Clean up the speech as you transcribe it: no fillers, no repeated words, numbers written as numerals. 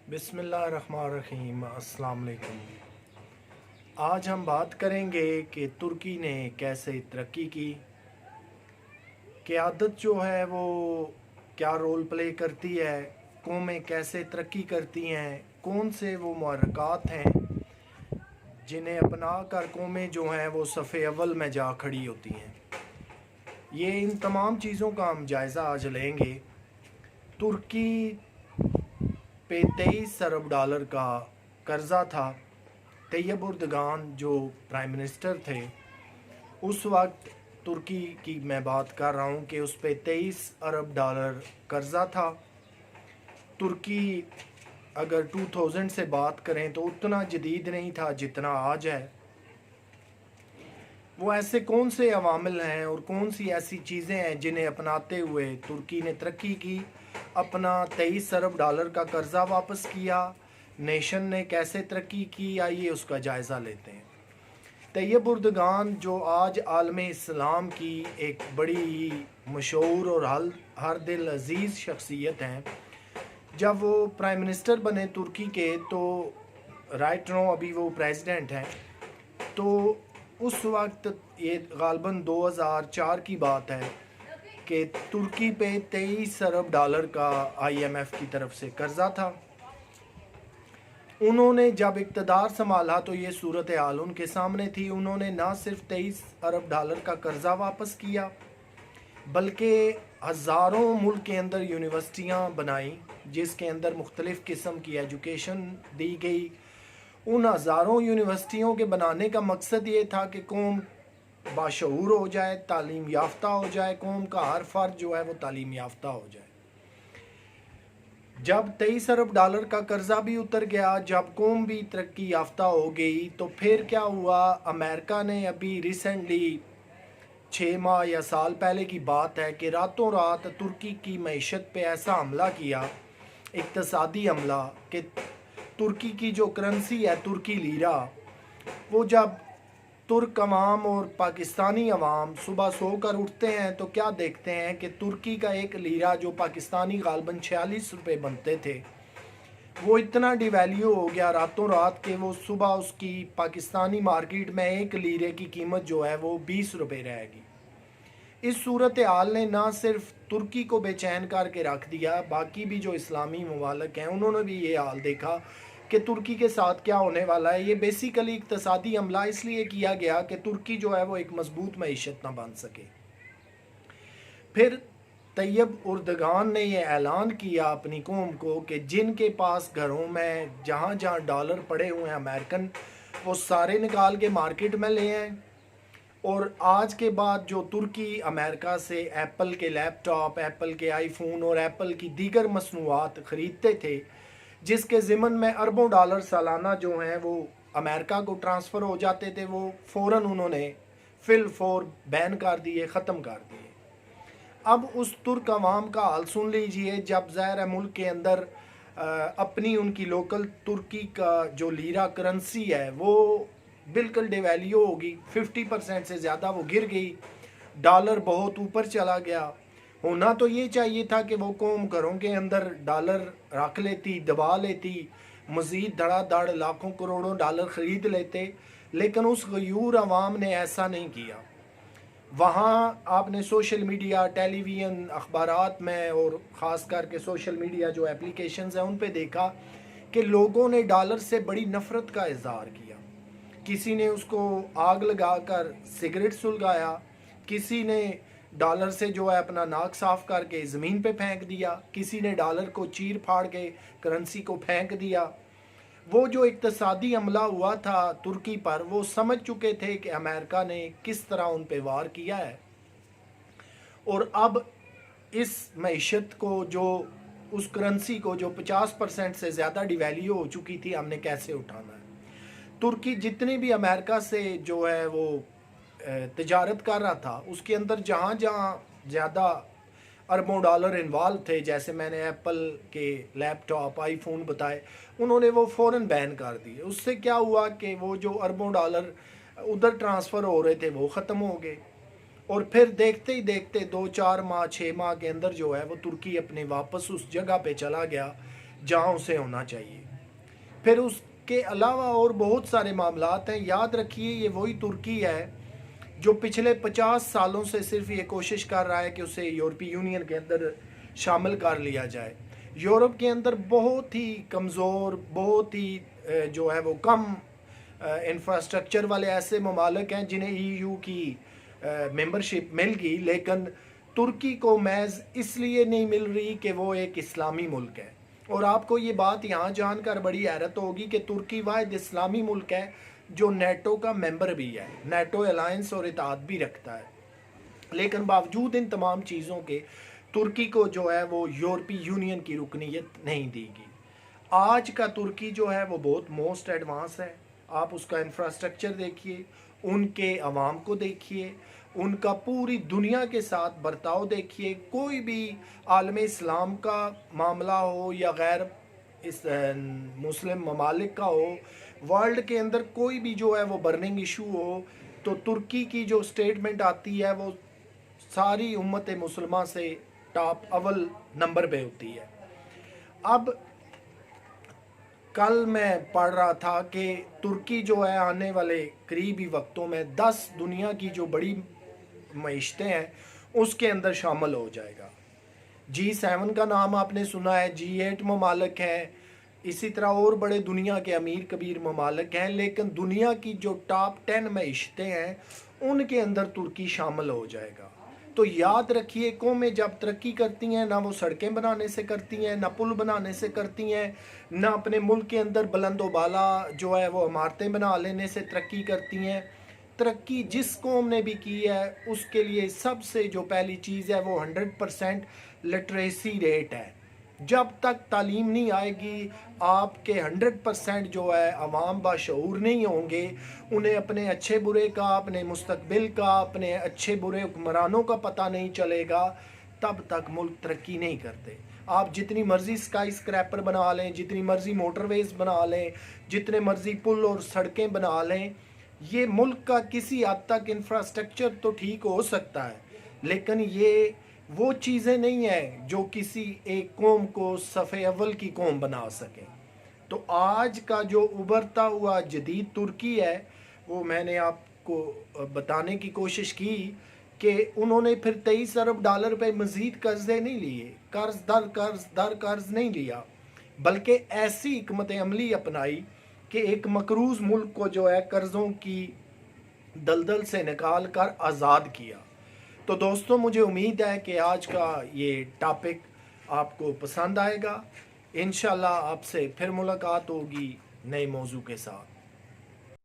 बिस्मिल्लाहिर्रहमानिर्रहीम, अस्सलाम वालेकुम। आज हम बात करेंगे कि तुर्की ने कैसे तरक्की की, क़यादत जो है वो क्या रोल प्ले करती है, कौमें कैसे तरक्की करती हैं, कौन से वो महरक़ात हैं जिन्हें अपना कर कौमें जो हैं वो सफ़े अव्वल में जा खड़ी होती हैं। ये इन तमाम चीज़ों का हम जायज़ा आज लेंगे। तुर्की पे 23 अरब डॉलर का कर्ज़ा था। तैयब उर्दगान जो प्राइम मिनिस्टर थे उस वक्त, तुर्की की मैं बात कर रहा हूँ कि उस पे 23 अरब डॉलर कर्ज़ा था। तुर्की अगर 2000 से बात करें तो उतना जदीद नहीं था जितना आज है। वो ऐसे कौन से अवामिल हैं और कौन सी ऐसी चीज़ें हैं जिन्हें अपनाते हुए तुर्की ने तरक्की की, अपना 23 अरब डॉलर का कर्ज़ा वापस किया, नेशन ने कैसे तरक्की की, आइए उसका जायज़ा लेते हैं। तैयब उर्दगान जो आज आलम इस्लाम की एक बड़ी ही मशहूर और हर दिल अजीज़ शख्सियत हैं, जब वो प्राइम मिनिस्टर बने तुर्की के तो राइट नो अभी वो प्रेसिडेंट हैं, तो उस वक्त ये गालबन 2004 की बात है कि तुर्की पे 23 अरब डॉलर का IMF की तरफ से कर्ज़ा था। उन्होंने जब इक़्तिदार संभाला तो ये सूरत हाल उनके सामने थी। उन्होंने ना सिर्फ 23 अरब डॉलर का कर्ज़ा वापस किया बल्कि हज़ारों मुल्क के अंदर यूनिवर्सिटियाँ बनाई जिसके अंदर मुख्तलिफ़ किस्म की एजुकेशन दी गई। उन हज़ारों यूनिवर्सिटियों के बनाने का मकसद ये था कि कौम बाशऊर हो जाए, तालीम याफ्ता हो जाए, कौम का हर फ़र्द जो है वो तालीम याफ्ता हो जाए। जब 23 अरब डॉलर का कर्ज़ा भी उतर गया, जब कौम भी तरक्की याफ्ता हो गई, तो फिर क्या हुआ, अमेरिका ने अभी रिसेंटली 6 माह या साल पहले की बात है कि रातों रात तुर्की की मईशत पे ऐसा हमला किया, इक़्तिसादी हमला, कि तुर्की की जो करेंसी है तुर्की लीरा, वो जब तुर्क अवाम और पाकिस्तानी अवाम सुबह सोकर उठते हैं तो क्या देखते हैं कि तुर्की का एक लीरा जो पाकिस्तानी गालबन 46 रुपये बनते थे, वो इतना डिवैल्यू हो गया रातों रात कि वो सुबह उसकी पाकिस्तानी मार्केट में एक लीरे की कीमत जो है वो 20 रुपये रहेगी। इस सूरत हाल ने ना सिर्फ तुर्की को बेचैन करके रख दिया, बाकी भी जो इस्लामी ममालिक हैं उन्होंने भी ये हाल देखा कि तुर्की के साथ क्या होने वाला है। ये बेसिकली इक़्तिसादी हमला इसलिए किया गया कि तुर्की जो है वो एक मजबूत मईशत ना बन सके। फिर तैयब उर्दगान ने यह ऐलान किया अपनी कौम को कि जिनके पास घरों में जहाँ जहाँ डॉलर पड़े हुए हैं अमेरिकन, वो सारे निकाल के मार्केट में ले आए। और आज के बाद जो तुर्की अमेरिका से एप्पल के लैपटॉप, एप्पल के आईफोन और एप्पल की दीगर मसनूआत ख़रीदते थे, जिसके ज़िमन में अरबों डॉलर सालाना जो हैं वो अमेरिका को ट्रांसफ़र हो जाते थे, वो फ़ौरन उन्होंने फिल फ़ौर बैन कर दिए, ख़त्म कर दिए। अब उस तुर्क अवाम का हाल सुन लीजिए, जब ज़ाहिर मुल्क के अंदर अपनी उनकी लोकल तुर्की का जो लीरा करेंसी है वो बिल्कुल डिवैल्यू होगी, 50% से ज़्यादा वो गिर गई, डॉलर बहुत ऊपर चला गया। होना तो ये चाहिए था कि वो कौम घरों के अंदर डॉलर रख लेती, दबा लेती, मज़ीद धड़ाधड़ लाखों करोड़ों डॉलर ख़रीद लेते, लेकिन उस गयूर अवाम ने ऐसा नहीं किया। वहाँ आपने सोशल मीडिया, टेलीविज़न, अखबारात में और ख़ास करके सोशल मीडिया जो एप्लीकेशंस हैं उन पे देखा कि लोगों ने डॉलर से बड़ी नफ़रत का इज़हार किया। किसी ने उसको आग लगाकर सिगरेट सुलगाया, किसी ने डॉलर से जो है अपना नाक साफ करके ज़मीन पे फेंक दिया, किसी ने डॉलर को चीर फाड़ के करेंसी को फेंक दिया। वो जो इक़्तिसादी हमला हुआ था तुर्की पर, वो समझ चुके थे कि अमेरिका ने किस तरह उन पे वार किया है, और अब इस मईशत को, जो उस करेंसी को जो 50% से ज़्यादा डिवैल्यू हो चुकी थी, हमने कैसे उठाना है। तुर्की जितनी भी अमेरिका से जो है वो तिजारत कर रहा था, उसके अंदर जहाँ जहाँ ज़्यादा अरबों डॉलर इन्वॉल्व थे, जैसे मैंने एप्पल के लैपटॉप, आईफोन बताए, उन्होंने वो फ़ौरन बैन कर दिए। उससे क्या हुआ कि वो जो अरबों डॉलर उधर ट्रांसफ़र हो रहे थे वो ख़त्म हो गए, और फिर देखते ही देखते 2-4 माह 6 माह के अंदर जो है वो तुर्की अपने वापस उस जगह पे चला गया जहाँ उसे होना चाहिए। फिर उसके अलावा और बहुत सारे मामलात हैं। याद रखिए, ये वही तुर्की है जो पिछले 50 सालों से सिर्फ ये कोशिश कर रहा है कि उसे यूरोपीय यूनियन के अंदर शामिल कर लिया जाए। यूरोप के अंदर बहुत ही कमज़ोर, बहुत ही जो है वो कम इंफ्रास्ट्रक्चर वाले ऐसे ममालिक हैं जिन्हें EU की मेंबरशिप मिल गई, लेकिन तुर्की को महज इसलिए नहीं मिल रही कि वो एक इस्लामी मुल्क है। और आपको ये बात यहाँ जानकर बड़ी हैरत होगी कि तुर्की वाहिद इस्लामी मुल्क है जो नेटो का मेंबर भी है, नेटो अलायंस और इताद भी रखता है। लेकिन बावजूद इन तमाम चीज़ों के तुर्की को जो है वो यूरोपीय यूनियन की रुकनीत नहीं दी गई। आज का तुर्की जो है वो बहुत मोस्ट एडवांस है। आप उसका इंफ्रास्ट्रक्चर देखिए, उनके अवाम को देखिए, उनका पूरी दुनिया के साथ बर्ताव देखिए। कोई भी आलम इस्लाम का मामला हो या गैर इस मुस्लिम ममालिक का हो, वर्ल्ड के अंदर कोई भी जो है वो बर्निंग इशू हो, तो तुर्की की जो स्टेटमेंट आती है वो सारी उम्मत मुसलमा से टॉप अव्वल नंबर पे होती है। अब कल मैं पढ़ रहा था कि तुर्की जो है आने वाले करीबी वक्तों में 10 दुनिया की जो बड़ी मईशतें हैं उसके अंदर शामिल हो जाएगा। G7 का नाम आपने सुना है, G8 ममालिक हैं, इसी तरह और बड़े दुनिया के अमीर कबीर ममालिक हैं, लेकिन दुनिया की जो टॉप 10 मईशतें हैं उनके अंदर तुर्की शामिल हो जाएगा। तो याद रखिए, कौमें जब तरक्की करती हैं ना वो सड़कें बनाने से करती हैं, ना पुल बनाने से करती हैं, ना अपने मुल्क के अंदर बुलंदोबाला जो है वो इमारतें बना लेने से तरक्की करती हैं। तरक्की जिस कौम ने भी की है उसके लिए सबसे जो पहली चीज़ है वो 100% लिटरेसी रेट है। जब तक तालीम नहीं आएगी, आपके 100% जो है अवाम बाशऊर नहीं होंगे, उन्हें अपने अच्छे बुरे का, अपने मुस्तकबिल का, अपने अच्छे बुरे हुक्मरानों का पता नहीं चलेगा, तब तक मुल्क तरक्की नहीं करते। आप जितनी मर्ज़ी स्काई स्क्रैपर बना लें, जितनी मर्ज़ी मोटरवेज़ बना लें, जितने मर्ज़ी पुल और सड़कें बना लें, ये मुल्क का किसी हद तक इंफ्रास्ट्रक्चर तो ठीक हो सकता है, लेकिन ये वो चीज़ें नहीं हैं जो किसी एक कौम को सफ़े अव्वल की कौम बना सकें। तो आज का जो उभरता हुआ जदीद तुर्की है वो मैंने आपको बताने की कोशिश की कि उन्होंने फिर 23 अरब डॉलर पे मज़ीद कर्ज़े नहीं लिए, कर्ज दर कर्ज नहीं लिया, बल्कि ऐसी हिकमत अमली अपनाई कि एक मकरूज़ मुल्क को जो है कर्ज़ों की दलदल से निकाल कर आज़ाद किया। तो दोस्तों, मुझे उम्मीद है कि आज का ये टॉपिक आपको पसंद आएगा। इंशाल्लाह आपसे फिर मुलाकात होगी नए मौजू के साथ।